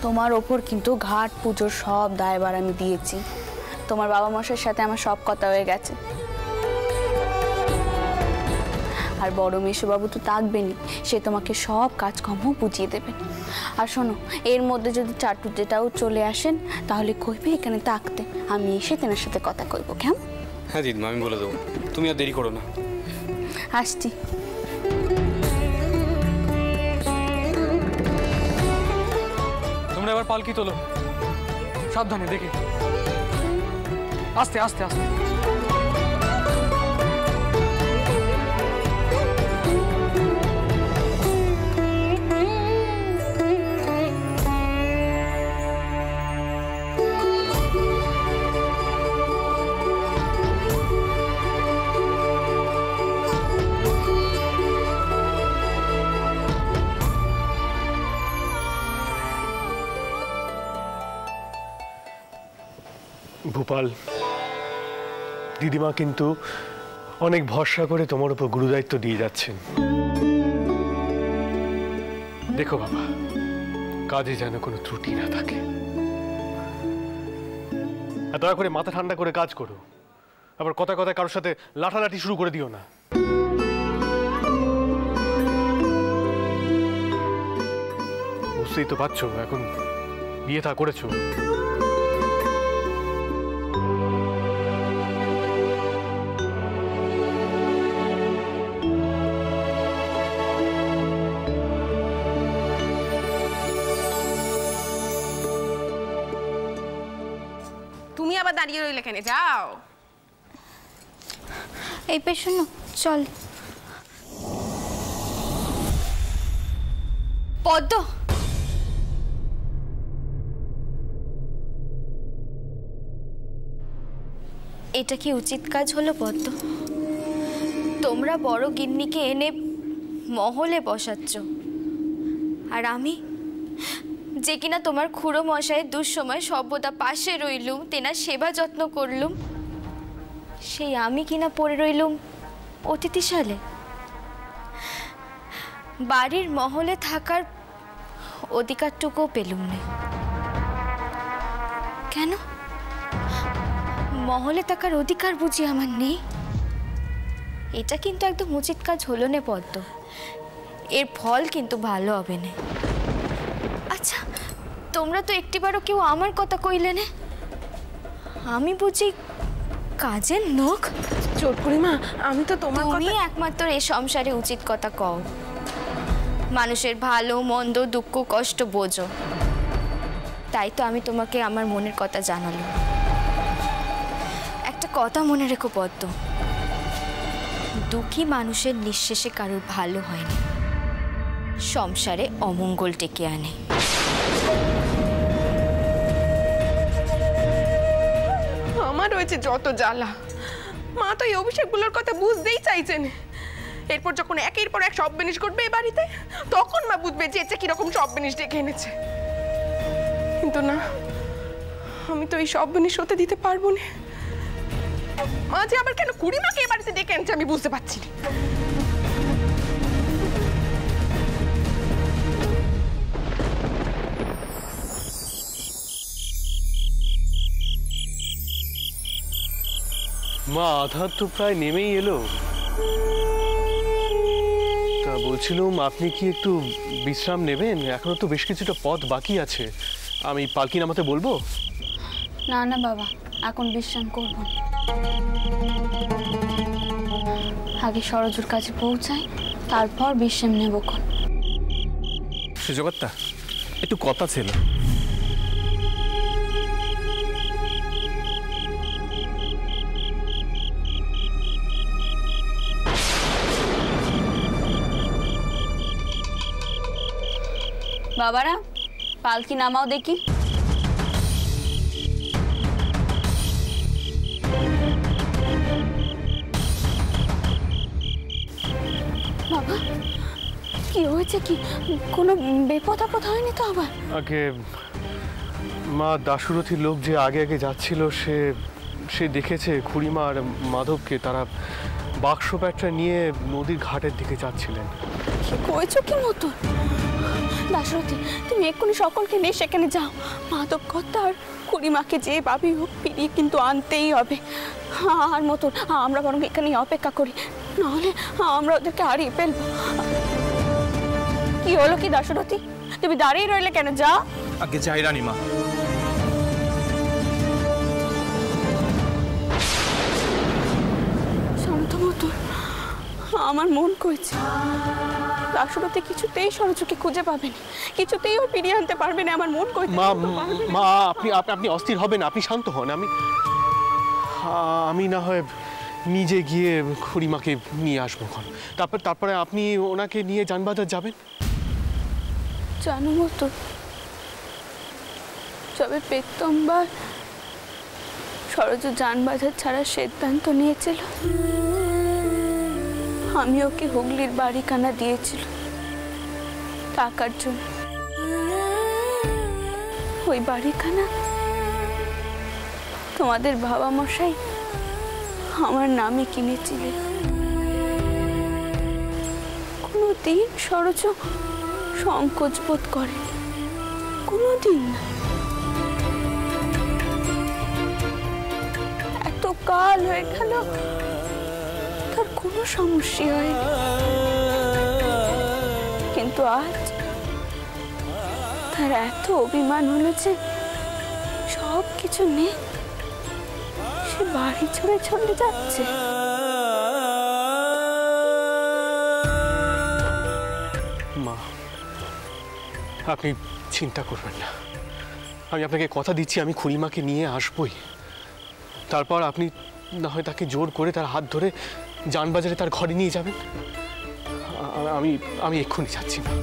তোমার ওপর কিন্তু ঘাট পুজোর সব দায়ভার আমি দিয়েছি। তোমার বাবা মশাইয়ের সাথে আমার সব কথা হয়ে গেছে। আর বড় মেসোবাবু তো থাকবেনই, সে তোমাকে সব কাজকর্ম বুঝিয়ে দেবে। আর শোনো, এর মধ্যে যদি চাটু যেটাও চলে আসেন তাহলে কইবে এখানে থাকতে, আমি এসে তেনার সাথে কথা কইব। কেমন? হ্যাঁ দিদিমা, আমি বলে দেবো, তুমি আর দেরি করো না। আসছি। তোমরা এবার পালকি তোলো, সাবধানে দেখে, আস্তে আস্তে আস্তে। ভূপাল, দিদিমা কিন্তু অনেক ভরসা করে তোমার উপর গুরুদায়িত্ব দিয়ে যাচ্ছেন। দেখো বাবা, কাজে যেন কোনো ত্রুটি না থাকে। আর দয়া করে মাথা ঠান্ডা করে কাজ করো, আবার কথা কথায় কারোর সাথে লাঠালাঠি শুরু করে দিও না। বুঝতেই তো পারছো এখন বিয়ে থা করেছো। তুমি আবার দাঁড়িয়ে রইলে কেন? যাও। এই পেছন চল। পদ্ম, এটা কি উচিত কাজ হলো পদ্ম? তোমরা বড় গিন্নিকে এনে মহলে বসাচ্ছ, আর আমি যে কিনা তোমার খুড়ো মশাইয়ের দুঃসময় সর্বদা পাশে রইলুম, তেনার সেবা যত্ন করলুম, সেই আমি কিনা পড়ে রইলুম অতিথিশালে। বাড়ির মহলে থাকার অধিকারটুকুও পেলুম না। কেন? মহলে থাকার অধিকার বুঝি আমার নেই? এটা কিন্তু একদম উচিত কাজ হলো না পদ্ম, এর ফল কিন্তু ভালো হবে না। আচ্ছা, তোমরা তো একটিবারও কেউ আমার কথা কইলে না। আমি বুঝি কাজের নখ? চোটকুড়িমা, আমি তো তোমার তুমি একমাত্র এই সংসারে উচিত কথা কও, মানুষের ভালো মন্দ দুঃখ কষ্ট বোঝো, তাই তো আমি তোমাকে আমার মনের কথা জানালাম। একটা কথা মনে রেখো পদ্ম, দুঃখী মানুষের নিঃশেষে কারোর ভালো হয় না, সংসারে অমঙ্গল ডেকে আনে। আমার রয়েছে যত জ্বালা, মা তো এই অভিষেকগুলোর কথা বুঝতেই চাইছেন। এরপর যখন একের পর এক সব জিনিস ঘটবে এই বাড়িতে, তখন মা বুঝবে যে এটা কিরকম সব জিনিস ডেকে এনেছে। কিন্তু না, আমি তো এই সব জিনিস হতে দিতে পারবো না। মা যে আবার কেন খুড়িমাকে এই বাড়িতে ডেকে এনেছে আমি বুঝতে পারছি না। মা, আধার তো প্রায় নেমেই এলো। তা বলছিলাম, আপনি কি একটু বিশ্রাম নেবেন? এখনো তো বেশ কিছুটা পথ বাকি আছে। আমি পালকি নামাতে বলবো? না না বাবা, এখন বিশ্রাম করব না, আগে সরজুর কাছে পৌঁছাই, তারপর বিশ্রাম নেব। সুজগত্তা, একটু কথা ছিল। বাবারা, পালকি নামাও দেখি। বাবা, কি হয়েছে? কি কোনো বিপদ আপদ হয়নি তো আবার? আগে মা, দাশুরথীর লোক যে আগে আগে যাচ্ছিল, সে দেখেছে খুড়িমা আর মাধবকে, তারা বাক্স ব্যাগটা নিয়ে নদীর ঘাটের দিকে যাচ্ছিলেন। কি কইছো কি মতো? দাশরথী, তুমি এক্ষুনি সকলকে নিয়ে সেখানে যাও। মাধব কর্তার খুড়িমাকে যে ভাবেই হোক ফিরিয়ে কিন্তু আনতেই হবে। আর মতন আমরা বরং এখানেই অপেক্ষা করি, নাহলে আমরা ওদেরকে হারিয়ে ফেলবো। কি হলো কি দাশরথী, তুমি দাঁড়িয়ে রইলে কেন? যা। আগে যাই রানীমা। শান্ত মতন, আমার মন কইছে দাশরথী কিছুতেই সরযুকে খুঁজে পাবেন, কিছুতেই ও ফিরিয়ে আনতে পারবে না। আমার মন কইছে। মা মা আপনি আপনি অস্থির হবেন, আপনি শান্ত হন। আমি না হয় নিজে গিয়ে খুড়িমাকে নিয়ে আসবো। তারপরে আপনি ওনাকে নিয়ে যানবাজার যাবেন। জানো মতো, তবে প্রথমবার সরজু যানবাজার ছাড়া সিদ্ধান্ত নিয়েছিল, আমি ওকে হুগলির বাড়িখানা দিয়েছিল টাকার জন্য। ওই বাড়িখানা তোমাদের বাবা মশাই আমার নামে কিনেছিলেন। কোনোদিন সরজু সংকোচ বোধ করে, কোনোদিন না। এত কাল হয়ে গেল তার কোনো সমস্যা হয়নি, কিন্তু আজ তার এত অভিমান হলো যে সব কিছু নিয়ে সে বাড়ি ছেড়ে চলে যাচ্ছে। মা, আপনি চিন্তা করবেন না, আমি আপনাকে কথা দিচ্ছি আমি খুড়িমাকে নিয়ে আসবই। তারপর আপনি না হয় তাকে জোর করে তার হাত ধরে যানবাজারে তার ঘরে নিয়ে যাবেন। আমি এক্ষুনি যাচ্ছি। মা,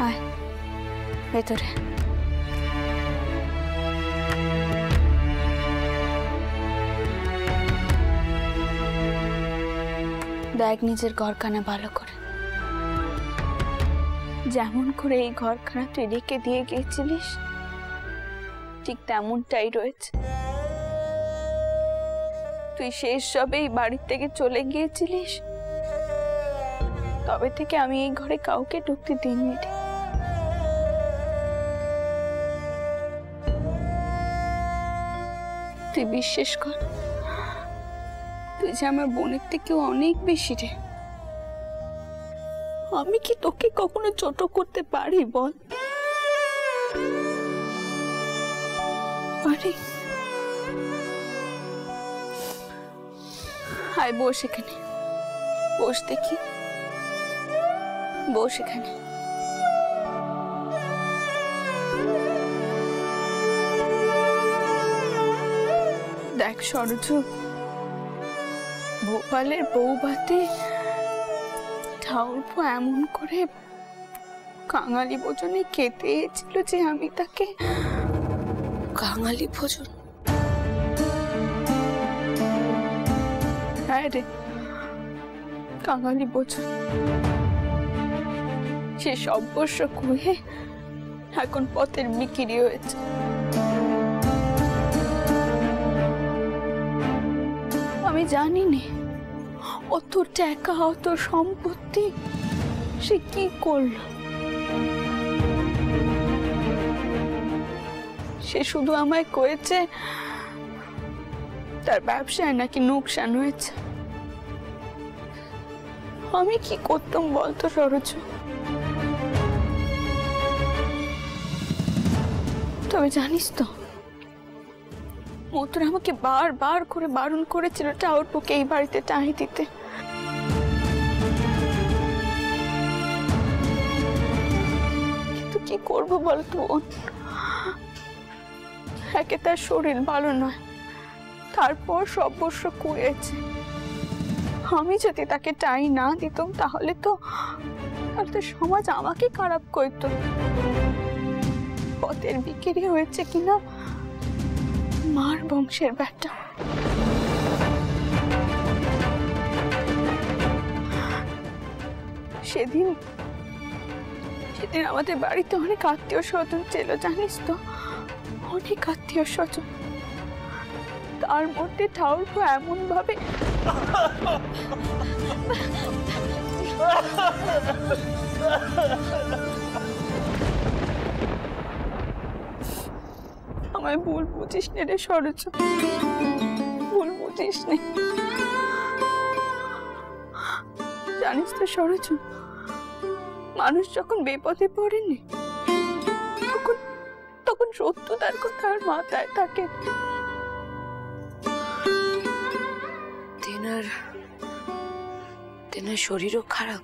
আয় ভেতরে। দেখ নিজের ঘরখানা ভালো করে, যেমন করে এই ঘরখানা তুই রেখে দিয়ে গিয়েছিলিস ঠিক তেমনটাই রয়েছে। তুই শেষ সবে এই বাড়ি থেকে চলে গিয়েছিলিস, তবে থেকে আমি এই ঘরে কাউকে ঢুকতে দিইনি। তুই বিশ্বাস কর, তুই যে আমার বোনের থেকেও অনেক বেশি রে। আমি কি তোকে কখনো ছোট করতে পারি বল? পারি? আয় বস এখানে, বস দেখি, বস এখানে। দেখ সরজু, ভোপালের বউভাতে ঠাউরপো এমন করে কাঙালি ভোজনে খেতে এসেছিল যে আমি তাকে কাঙালি ভোজন, হ্যাঁ রে কাঙালি ভোজন, সে সর্বস্ব কুহে এখন পথের বিক্রি হয়েছে। আমি জানি না অত টাকা অত সম্পত্তি সে কি করল। সে শুধু আমায় কয়েছে তার ব্যবসায় নাকি লোকসান হয়েছে। আমি কি করতাম বলতো সরজু? তবে জানিস তো মতুর আমাকে বারবার করে বারণ করেছিল ঠাউরপোকে এই বাড়িতে টাই দিতে। কিন্তু কি করবো বলতো বোন, একে তার শরীর ভালো নয়, তারপর সর্বস্ব কুড়িয়েছে। আমি যদি তাকে টাই না দিতাম তাহলে তো সমাজ আমাকে খারাপ করতো। পথের বিক্রি হয়েছে কিনা মার বংশের বেটা। সেদিন আমাদের বাড়িতে অনেক আত্মীয় স্বজন ছিল, জানিস তো, অনেক আত্মীয় স্বজন। তার মধ্যে ঠাউরপো এমন ভাবে আমায় ভুল বুঝিস নে রে সরোজ, ভুল বুঝিস নে। জানিস তো সরোজ, মানুষ যখন বিপদে পড়েনি তখন সত্য তার কথা আর মাথায় থাকে। তেনার শরীরও খারাপ,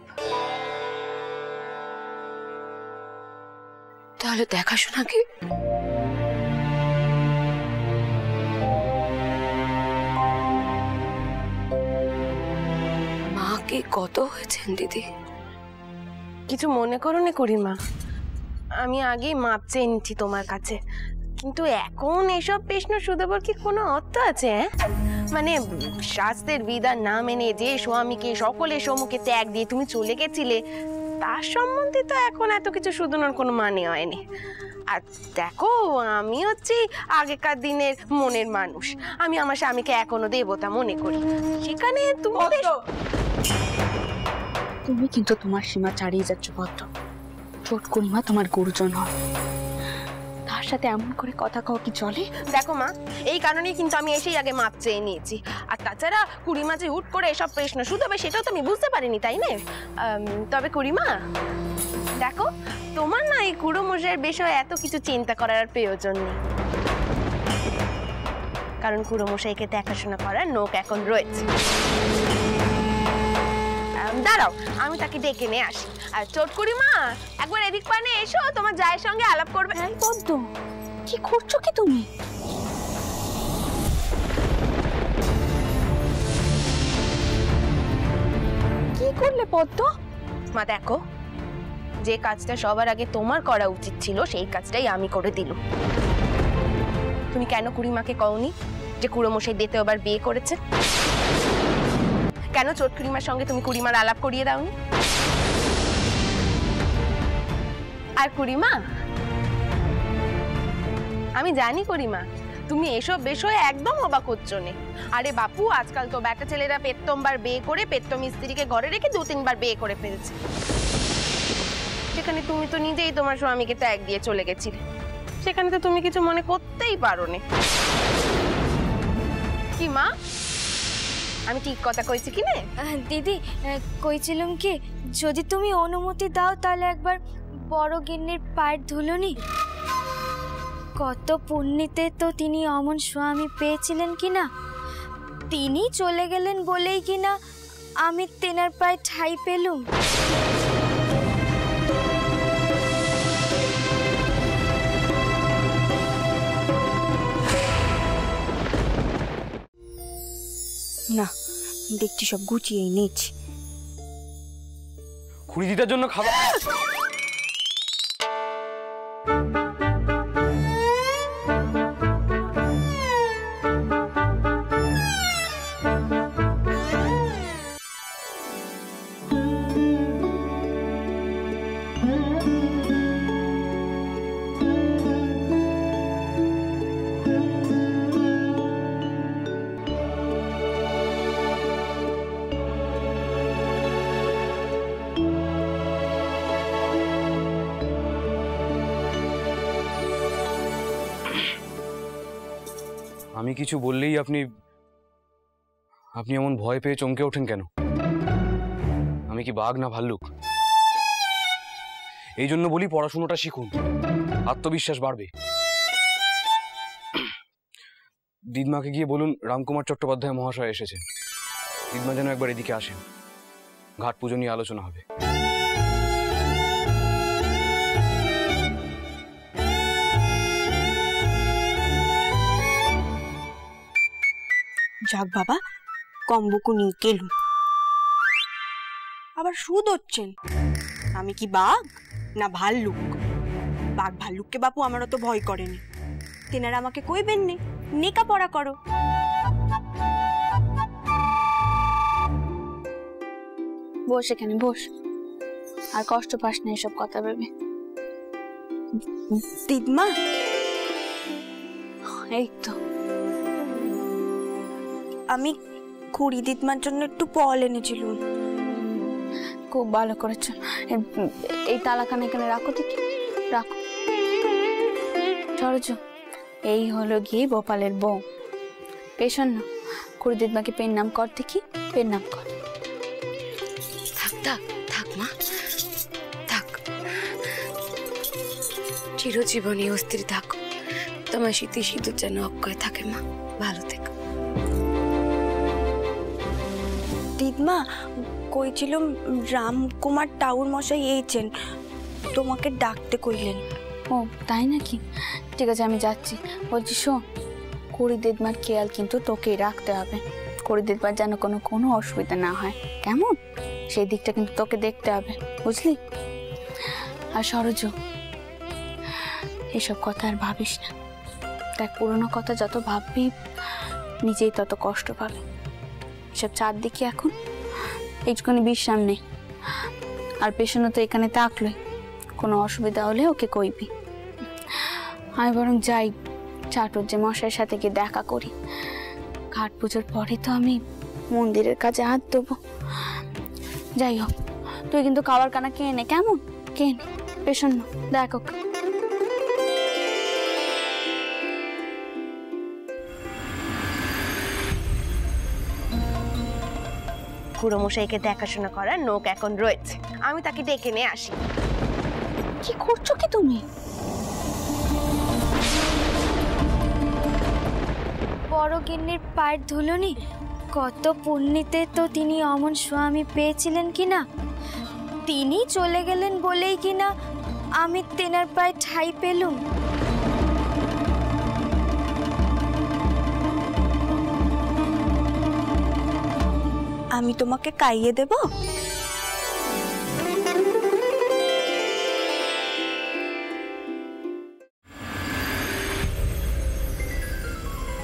তাহলে দেখাশোনা কি? মা কি কত হয়েছেন দিদি? কিছু মনে করো না খুড়িমা, আমি আগেই মাপ চেয়ে নিচ্ছি তোমার কাছে, কিন্তু এখন এসব প্রশ্ন শুধাবার কি কোনো অর্থ আছে? মানে শাস্ত্রের বিধান না মেনে যে স্বামীকে সকলের সম্মুখে ত্যাগ দিয়ে তুমি চলে গেছিলে, তার সম্বন্ধে তো এখন এত কিছু শুধানোর কোনো মানে হয়নি। আর দেখো, আমি হচ্ছি আগেকার দিনের মনের মানুষ, আমি আমার স্বামীকে এখনো দেবতা মনে করি। সেখানে তুমি কিন্তু তোমার সীমা ছাড়িয়ে যাচ্ছ পদ্ম। ছোট খুড়িমা তোমার গুরুজন হয়, তার সাথে এমন করে কথা কও কি চলে? দেখো মা, এই কারণেই কিন্তু আমি এসেই আগে মাপ চেয়ে নিয়েছি। আর তাছাড়া খুড়িমা যে হুট করে এসব প্রশ্ন শুধাবে সেটাও তো আমি বুঝতে পারিনি, তাই না? তবে খুড়িমা দেখো, তোমার না এই কুড়ো মশাইয়ের বিষয়ে এত কিছু চিন্তা করার প্রয়োজন নেই, কারণ কুড়ো মশাইকে দেখাশোনা করার লোক এখন রয়েছে। দাঁড়াও, আমি তাকে ডেকে নিয়ে আসি। আর ছোট খুড়িমা, একবার এদিক পানে এসো, তোমার জায়ের সঙ্গে আলাপ করবে। পদ্ম, কি করছো কি তুমি? কি করলে পদ্ম? মা দেখো, যে কাজটা সবার আগে তোমার করা উচিত ছিল সেই কাজটাই আমি করে দিলাম। তুমি কেন খুড়িমাকে কওনি যে কুড়ো মশাই দ্বিতীয় আবার বিয়ে করেছে? কেন ছোট খুড়িমার সঙ্গে তুমি খুড়িমার আলাপ করিয়ে দাওনি? আর খুড়িমা, আমি জানি খুড়িমা তুমি এসব বিষয়ে একদম অবাক হচ্ছ না। আরে বাপু, আজকাল তো ব্যাটা ছেলেরা পেত্তমবার বিয়ে করে পেত্তম স্ত্রীকে ঘরে রেখে 2-3 বার বিয়ে করে ফেলছে। সেখানে তুমি তো নিজেই তোমার স্বামীকে ত্যাগ দিয়ে চলে গেছিলে, সেখানে তো তুমি কিছু মনে করতেই পারো না। কি মা, আমি ঠিক কথা কইছি কি না? দিদি, কইছিলাম কি, যদি তুমি অনুমতি দাও তাহলে একবার বড় গিন্নির পায়ের ধুলো নি। কত পুণ্যিতে তো তিনি অমন স্বামী পেয়েছিলেন কিনা, তিনি চলে গেলেন বলেই কিনা আমি তেনার পায়ে ঠাঁই পেলুম। না, দেখছি সব গুছিয়েই নিচ্ছি। খুঁড়ি দিদার জন্য খাবার। আমি কিছু বললেই আপনি এমন ভয় পেয়ে চমকে ওঠেন কেন? আমি কি বাঘ না ভাল্লুক? এই জন্য বলি পড়াশোনাটা শিখুন, আত্মবিশ্বাস বাড়বে। দিদমাকে গিয়ে বলুন রামকুমার চট্টোপাধ্যায় মহাশয় এসেছেন, দিদমা যেন একবার এদিকে আসেন, ঘাট পুজো নিয়ে আলোচনা হবে। যাক বাবা, কম্বকু নিয়ে গেলু, আবার সুদ হচ্ছেন। আমি কি বাঘ না ভাল্লুক? বাঘ ভাল্লুককে বাপু আমার অত ভয় করেনি, তেনারা আমাকে কইবেন নে নেকা পড়া করো। বস এখানে বস। আর কষ্ট পাস না এসব কথা ভেবে। দিদমা, এই তো আমি কুড়ি দিদমার জন্য একটু ফল এনেছিলাম। খুব ভালো করেছো। এই তালাখানা এখানে রাখো, দেখি রাখো। সরজ, এই হলো গিয়ে গোপালের বউ। পেশন না, কুড়ি দিদমাকে পেন নাম কর, দেখি পেন নাম কর। থাক থাক থাক মা, থাক। চিরজীবনী অস্থির থাকো, তোমার স্মৃতি সিঁদুর যেন অক্ষয় থাকে মা। ভালো থেকো। দিদমা, কইছিলাম রামকুমার টাউর মশাই এইছেন, তোমাকে ডাকতে কইলেন। ও তাই নাকি? ঠিক আছে, আমি যাচ্ছি। বলছি শোন, কুড়ি দিদমার খেয়াল কিন্তু তোকেই রাখতে হবে। কুড়ি দিদমার যেন কোনো অসুবিধা না হয়, কেমন? সেই দিকটা কিন্তু তোকে দেখতে হবে, বুঝলি? আর সরজ, এসব কথা আর ভাবিস না। দেখ, পুরোনো কথা যত ভাববি নিজেই তত কষ্ট পাবে। এসব চারদিকে এখন এইটুখানি বিশ্রাম নেই। আর পেছনে তো এখানে থাকলোই, কোনো অসুবিধা হলে ওকে কইবি। আমি বরং যাই, চাটুর যে মশাইয়ের সাথে গিয়ে দেখা করি। ঘাট পুজোর পরে তো আমি মন্দিরের কাজে হাত দেবো। যাই হোক, তুই কিন্তু খাবার কানা খেয়ে নে, কেমন? খেয়ে নে, পেছন দেখ ওকে। খুড়ো মশাইকে দেখাশোনা করার নোক এখন রয়েছে, আমি তাকে ডেকে নিয়ে আসি। কি করছো কি তুমি? বড় গিন্নির পায়ের ধুলোনি, কত পুণ্যিতে তো তিনি অমন স্বামী পেয়েছিলেন কিনা। তিনি চলে গেলেন বলেই কিনা আমি তেনার পায়ে ঠাঁই পেলুম। আমি তোমাকে খাইয়ে দেব?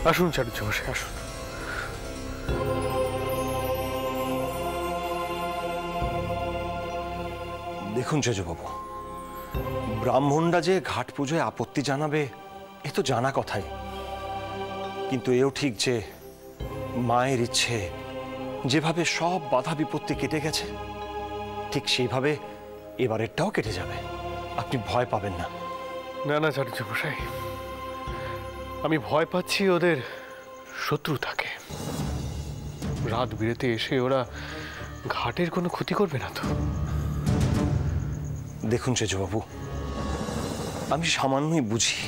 আসুন চাটুজ্জে মশাই, আসুন। দেখুন সেজবাবু, ব্রাহ্মণরা যে ঘাট পুজোয় আপত্তি জানাবে এ তো জানা কথাই, কিন্তু এও ঠিক যে মায়ের ইচ্ছে যেভাবে সব বাধা বিপত্তি কেটে গেছে ঠিক সেইভাবে এবারেরটাও কেটে যাবে। আপনি ভয় পাবেন না। না না চাটুজ্জে মশাই, আমি ভয় পাচ্ছি ওদের শত্রু থাকে। রাত বিরেতে এসে ওরা ঘাটের কোনো ক্ষতি করবে না তো? দেখুন সেজবাবু, আমি সামান্যই বুঝি,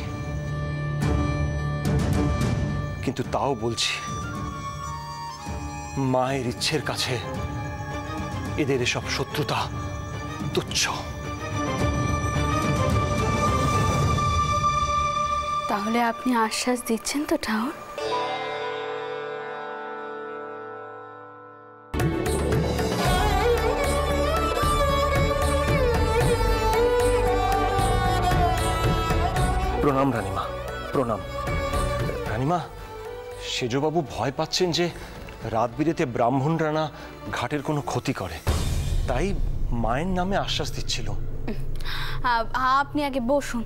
কিন্তু তাও বলছি মায়ের ইচ্ছের কাছে এদের এসব শত্রুতা তুচ্ছ। তাহলে আপনি আশ্বাস দিচ্ছেন তো ঠাকুর? প্রণাম রানীমা, প্রণাম। রানীমা, সেজবাবু ভয় পাচ্ছেন যে রাত বিরেতে ব্রাহ্মণরা না ঘাটের কোনো ক্ষতি করে, তাই মায়ের নামে আশ্বাস দিচ্ছিল। আপনি আগে বসুন।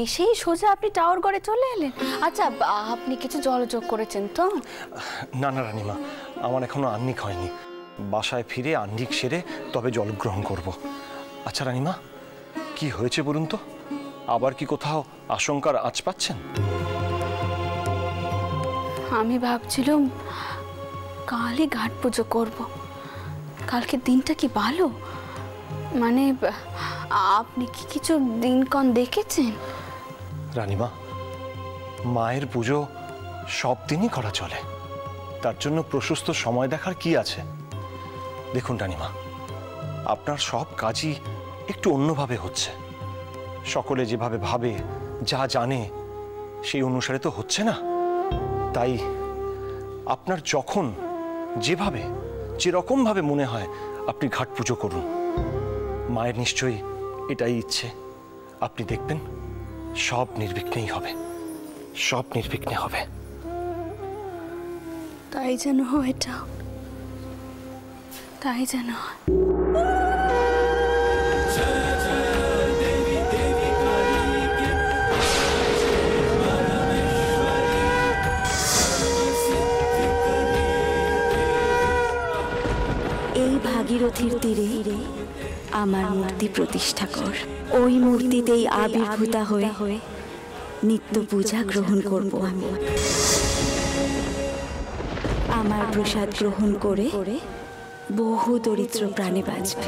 এসেই সোজা আপনি টাওয়ার ঘরে চলে এলেন? আচ্ছা, আপনি কিছু জলযোগ করেছেন তো? না না রানীমা, আমার এখনো আহ্নিক হয়নি। বাসায় ফিরে আহ্নিক সেরে তবে জল গ্রহণ করব। আচ্ছা রানীমা, কি হয়েছে বলুন তো? আবার কি কোথাও আশঙ্কার আঁচ পাচ্ছেন? আমি ভাবছিলাম কালই ঘাট পুজো করব। কালকে দিনটা কি ভালো? মানে আপনি কি কিছু দিনক্ষণ দেখেছেন? রানীমা, মায়ের পুজো সব দিনই করা চলে, তার জন্য প্রশস্ত সময় দেখার কি আছে? দেখুন রানীমা, আপনার সব কাজই একটু অন্যভাবে হচ্ছে। সকলে যেভাবে ভাবে, যা জানে সেই অনুসারে তো হচ্ছে না। তাই আপনার যখন যেভাবে যেরকমভাবে মনে হয় আপনি ঘাট পুজো করুন। মায়ের নিশ্চয়ই এটাই ইচ্ছে। আপনি দেখবেন সব নির্বিঘ্নেই হবে, সব নির্বিঘ্নে হবে। তাই যেন হয়, তাই যেন হয়। এই ভাগীরথীর তীরে আমার মূর্তি প্রতিষ্ঠা কর। ওই মূর্তিতেই আবির্ভূতা হয়ে নিত্য পূজা গ্রহণ করব আমি। আমার প্রসাদ গ্রহণ করে বহু দরিদ্র প্রাণে বাঁচবে।